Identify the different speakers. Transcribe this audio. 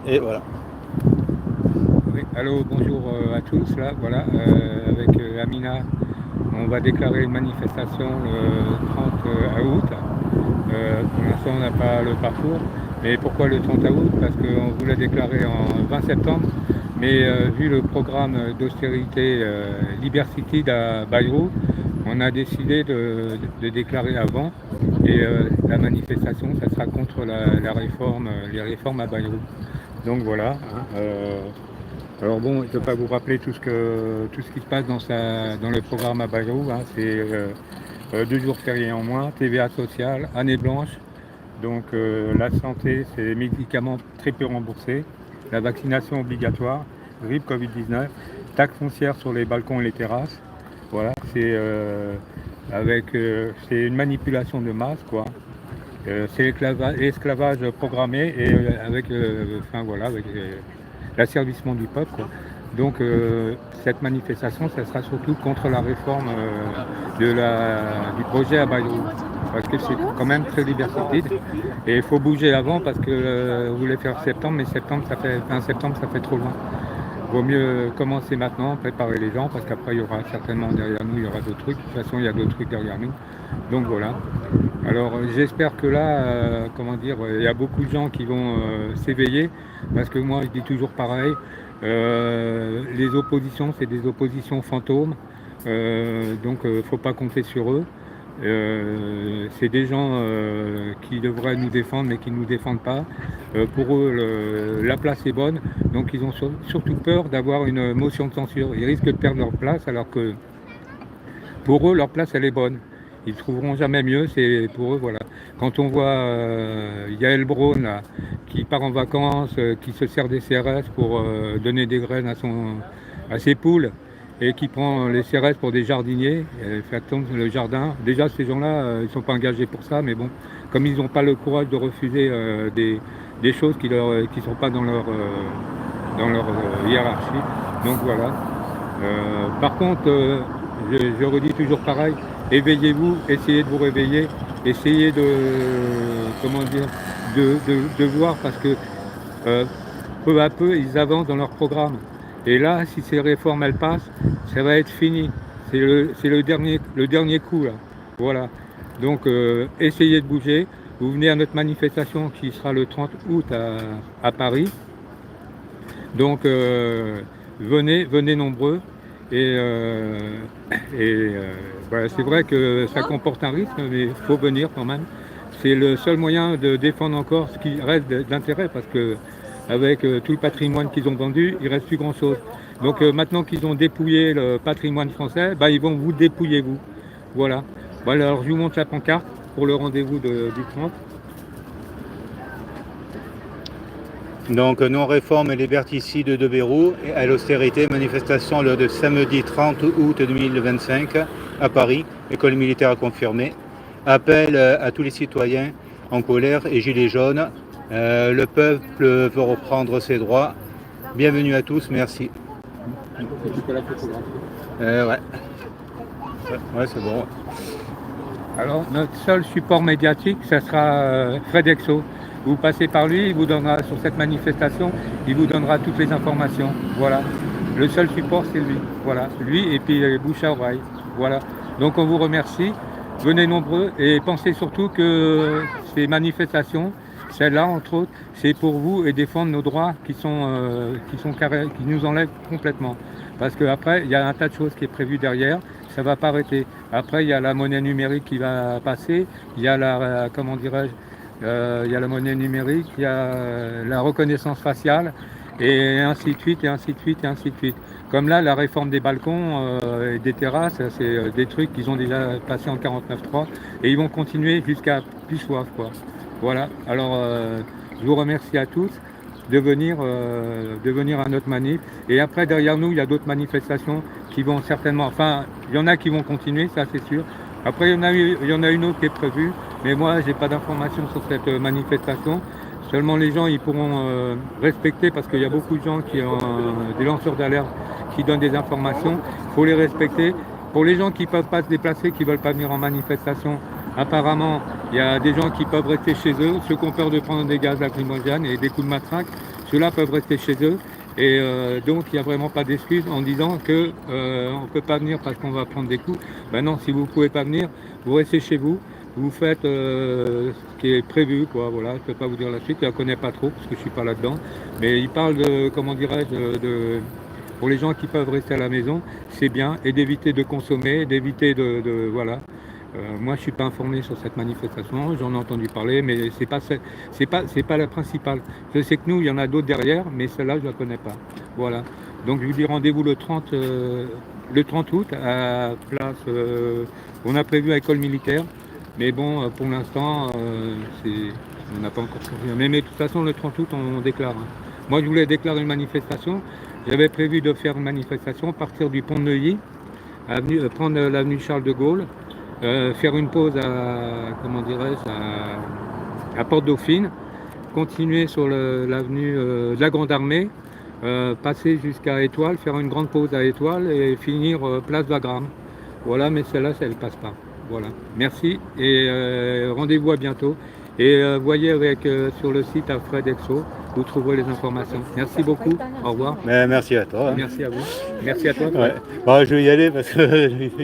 Speaker 1: Et voilà.
Speaker 2: Oui, allô, bonjour à tous. Là, voilà, avec Amina, on va déclarer une manifestation le 30 août. Pour l'instant, on n'a pas le parcours. Mais pourquoi le 30 août? Parce qu'on voulait déclarer en 20 septembre. Mais vu le programme d'austérité Libercity à Bayrou, on a décidé de déclarer avant. Et la manifestation, ça sera contre la réforme, les réformes à Bayrou. Donc voilà, hein, alors bon, je ne peux pas vous rappeler tout ce qui se passe dans le programme à Bayrou, hein. C'est 2 jours fériés en moins, TVA sociale, année blanche. Donc la santé, c'est les médicaments très peu remboursés, la vaccination obligatoire, grippe Covid-19, taxe foncière sur les balcons et les terrasses. Voilà, c'est une manipulation de masse, quoi. C'est l'esclavage programmé et enfin, voilà, avec l'asservissement du peuple, quoi. Donc cette manifestation, ça sera surtout contre la réforme du projet à Bayrou, parce que c'est quand même très liberticide. Et il faut bouger avant parce que vous voulez faire septembre, mais fin septembre, ça fait trop loin. Vaut mieux commencer maintenant, préparer les gens, parce qu'après, il y aura certainement derrière nous, il y aura d'autres trucs. De toute façon, il y a d'autres trucs derrière nous. Donc voilà. Alors j'espère que là, comment dire, il y a beaucoup de gens qui vont s'éveiller, parce que moi, je dis toujours pareil, les oppositions, c'est des oppositions fantômes, donc il ne faut pas compter sur eux. C'est des gens qui devraient nous défendre mais qui ne nous défendent pas. Pour eux, la place est bonne, donc ils ont surtout peur d'avoir une motion de censure. Ils risquent de perdre leur place alors que pour eux, leur place, elle est bonne. Ils ne trouveront jamais mieux, c'est pour eux, voilà. Quand on voit Yael Braun, là, qui part en vacances, qui se sert des CRS pour donner des graines à ses poules, et qui prend les CRS pour des jardiniers, et fait attendre le jardin. Déjà, ces gens-là, ils ne sont pas engagés pour ça, mais bon, comme ils n'ont pas le courage de refuser des choses qui ne sont pas dans leur hiérarchie. Donc voilà. Par contre, je redis toujours pareil, éveillez-vous, essayez de vous réveiller, essayez comment dire, de voir parce que peu à peu, ils avancent dans leur programme. Et là, si ces réformes, elles passent, ça va être fini. C'est le dernier coup, là. Voilà. Donc, essayez de bouger. Vous venez à notre manifestation qui sera le 30 août à Paris. Donc, venez nombreux. Et, euh, voilà, c'est vrai que ça comporte un risque, mais il faut venir quand même. C'est le seul moyen de défendre encore ce qui reste d'intérêt, parce que avec tout le patrimoine qu'ils ont vendu, il ne reste plus grand-chose. Donc maintenant qu'ils ont dépouillé le patrimoine français, bah, ils vont vous dépouiller, vous. Voilà. Bon, alors je vous montre la pancarte pour le rendez-vous du 30.
Speaker 1: Donc non-réforme et liberticide de Bayrou et à l'austérité, manifestation le de samedi 30 août 2025 à Paris, école militaire confirmée. Appel à tous les citoyens en colère et gilets jaunes. Le peuple veut reprendre ses droits. Bienvenue à tous, merci. Ouais. Ouais, c'est bon.
Speaker 2: Alors notre seul support médiatique, ça sera Fred Exo. Vous passez par lui, il vous donnera sur cette manifestation, il vous donnera toutes les informations. Voilà. Le seul support, c'est lui. Voilà. Lui et puis bouche à oreille. Voilà. Donc on vous remercie. Venez nombreux et pensez surtout que ces manifestations, celle-là entre autres, c'est pour vous et défendre nos droits qui nous enlèvent complètement. Parce qu'après, il y a un tas de choses qui est prévu derrière, ça ne va pas arrêter. Après, il y a la monnaie numérique qui va passer, il y a comment dirais-je, il y a la monnaie numérique, il y a la reconnaissance faciale, et ainsi de suite, et ainsi de suite, et ainsi de suite. Comme là, la réforme des balcons et des terrasses, c'est des trucs qu'ils ont déjà passés en 49.3, et ils vont continuer jusqu'à plus soif, quoi. Voilà, alors je vous remercie à tous de venir à notre manif. Et après, derrière nous, il y a d'autres manifestations qui vont certainement, enfin, il y en a qui vont continuer, ça c'est sûr. Après, il y en a une autre qui est prévue, mais moi, j'ai pas d'informations sur cette manifestation. Seulement les gens, ils pourront respecter, parce qu'il y a beaucoup de gens qui ont des lanceurs d'alerte qui donnent des informations. Il faut les respecter. Pour les gens qui ne peuvent pas se déplacer, qui ne veulent pas venir en manifestation, apparemment, il y a des gens qui peuvent rester chez eux, ceux qui ont peur de prendre des gaz lacrymogènes et des coups de matraque. ceux-là peuvent rester chez eux. Et donc, il n'y a vraiment pas d'excuse en disant que on ne peut pas venir parce qu'on va prendre des coups. Ben non, si vous ne pouvez pas venir, vous restez chez vous, vous faites ce qui est prévu, quoi. Voilà, je ne peux pas vous dire la suite, je ne la connais pas trop parce que je ne suis pas là-dedans. Mais il parle de, comment dirais-je, pour les gens qui peuvent rester à la maison, c'est bien, et d'éviter de consommer, d'éviter voilà. Moi, je ne suis pas informé sur cette manifestation, j'en ai entendu parler, mais c'est pas la principale. Je sais que nous, il y en a d'autres derrière, mais celle-là, je ne la connais pas. Voilà. Donc, je vous dis rendez-vous le 30 août à place. On a prévu à l'école militaire, mais bon, pour l'instant, on n'a pas encore confirmé. Mais de toute façon, le 30 août, on déclare. Hein. Moi, je voulais déclarer une manifestation. J'avais prévu de faire une manifestation, partir du pont de Neuilly, prendre l'avenue Charles de Gaulle, faire une pause comment dirais-je, à Porte-Dauphine, continuer sur l'avenue de la Grande Armée, passer jusqu'à Étoile, faire une grande pause à Étoile et finir place Wagram. Voilà, mais celle-là, ça ne passe pas. Voilà. Merci et rendez-vous à bientôt. Et voyez sur le site Alfred Exo, vous trouverez les informations. Merci beaucoup. Au revoir.
Speaker 1: Mais merci à toi. Hein.
Speaker 2: Merci à vous. Merci à toi.
Speaker 1: Ouais. Bon, je vais y aller parce que